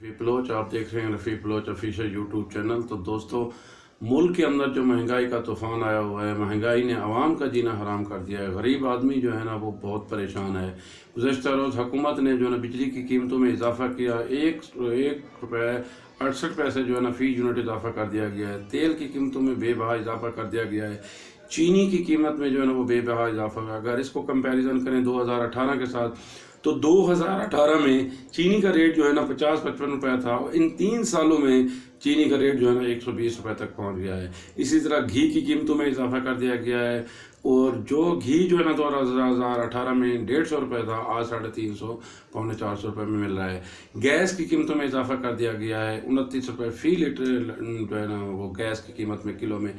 Rafi Bloch, आप देख रहे हैं Rafi Baloch official YouTube channel. तो दोस्तों, मुल्क के अंदर जो महंगाई का तूफ़ान आया हुआ है, महंगाई ने आवाम का जीना हराम कर दिया है। गरीब आदमी जो है ना वो बहुत परेशान है। गुज़श्ता रोज़ हुकूमत ने जो है ना बिजली की कीमतों में इजाफ़ा किया, एक रुपये 68 पैसे जो है ना फ़ी यूनिट इजाफ़ा कर दिया गया है। तेल की कीमतों में बेबहा इजाफ़ा कर दिया गया है। चीनी की कीमत में जो है ना वो बेबहा इजाफ़ा। अगर इसको कंपैरिजन करें 2018 के साथ, तो 2018 में चीनी का रेट जो है ना 50-55 रुपये था। इन 3 सालों में चीनी का रेट जो है ना 120 रुपये तक पहुंच गया है। इसी तरह घी की कीमतों में इजाफा कर दिया गया है, और जो घी जो है ना 2018 में 150 रुपये था, आज 350 पौने 400 रुपये में मिल रहा है। गैस की कीमतों में इजाफा कर दिया गया है, 29 रुपये फ़ी लीटर जो है ना वो गैस की कीमत में किलो में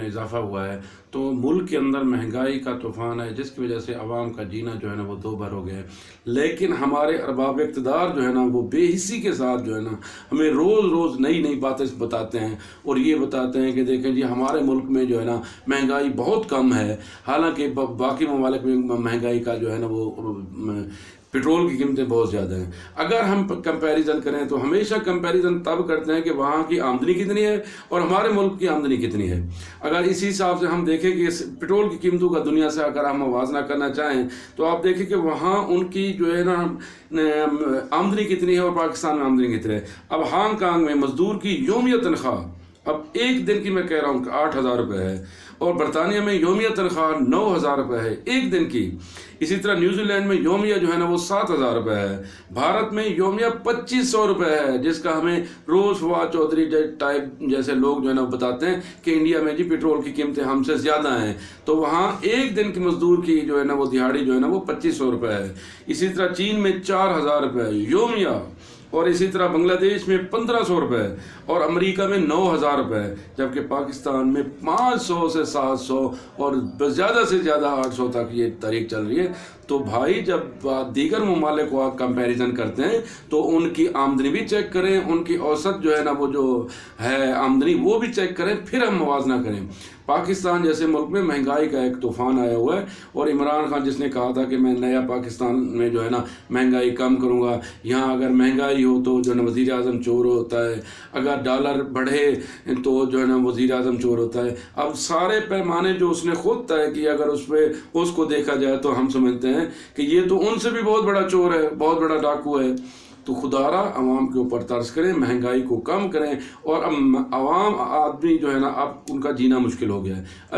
इजाफा हुआ है। तो मुल्क के अंदर महंगाई का तूफ़ान है, जिसकी वजह से आवाम का जीना जो है ना वो दो भर हो गया है। लेकिन हमारे अरबाब इक़्तिदार जो है ना वो बेहिसी के साथ जो है ना हमें रोज़ रोज़ नई नई बातें बताते हैं, और ये बताते हैं कि देखें जी हमारे मुल्क में जो है ना महंगाई बहुत कम है। हालांकि बाकी ममालिक में महंगाई का जो है ना वो पेट्रोल की कीमतें बहुत ज़्यादा हैं। अगर हम कंपैरिजन करें तो हमेशा कंपैरिजन तब करते हैं कि वहाँ की आमदनी कितनी है और हमारे मुल्क की आमदनी कितनी है। अगर इसी हिसाब से हम देखें कि पेट्रोल की कीमतों का दुनिया से अगर हम मुवाजना करना चाहें, तो आप देखें कि वहाँ उनकी जो है ना आमदनी कितनी है और पाकिस्तान में आमदनी कितनी है। अब हांगकांग में मजदूर की योमिया तनख्वाह अब एक दिन की मैं कह रहा हूँ 8,000 रुपये है, और बरतानिया में योमिया तनख्वाह 9,000 रुपये है एक दिन की। इसी तरह न्यूजीलैंड में योमिया जो है ना वो 7,000 रुपये है। भारत में योमिया 2,500 रुपये है, जिसका हमें रोज़ फवाद चौधरी टाइप जैसे लोग जो है ना बताते हैं कि इंडिया में जी पेट्रोल की कीमतें हमसे ज़्यादा हैं। तो वहाँ एक दिन की मजदूर की जो है ना वो दिहाड़ी जो है ना वो 2,500 रुपये है। इसी तरह चीन में 4,000 रुपये योमिया, और इसी तरह बांग्लादेश में 1,500 रुपये, और अमेरिका में 9,000 रुपये, जबकि पाकिस्तान में 500 से 700 और ज़्यादा से ज़्यादा 800 तक ये तारीख चल रही है। तो भाई जब दीगर ममालिक को आप कंपैरिजन करते हैं तो उनकी आमदनी भी चेक करें, उनकी औसत जो है ना वो जो है आमदनी वो भी चेक करें, फिर हम मुवाजना करें। पाकिस्तान जैसे मुल्क में महंगाई का एक तूफ़ान आया हुआ है, और इमरान खान जिसने कहा था कि मैं नया पाकिस्तान में जो है ना महंगाई कम करूँगा, यहाँ अगर महंगाई हो तो जो है ना वज़ीर आज़म चोर होता है, अगर डॉलर बढ़े तो जो है ना वज़ीर आज़म चोर होता है। अब सारे पैमाने जो उसने खुद तय किया, अगर उस पर उसको देखा जाए तो हम समझते हैं कि ये तो उनसे भी बहुत बड़ा चोर है, बहुत बड़ा डाकू है। तो खुदारा आवाम के ऊपर तर्स करें, महंगाई को कम करें, और अब आवाम आदमी जो है ना अब उनका जीना मुश्किल हो गया है।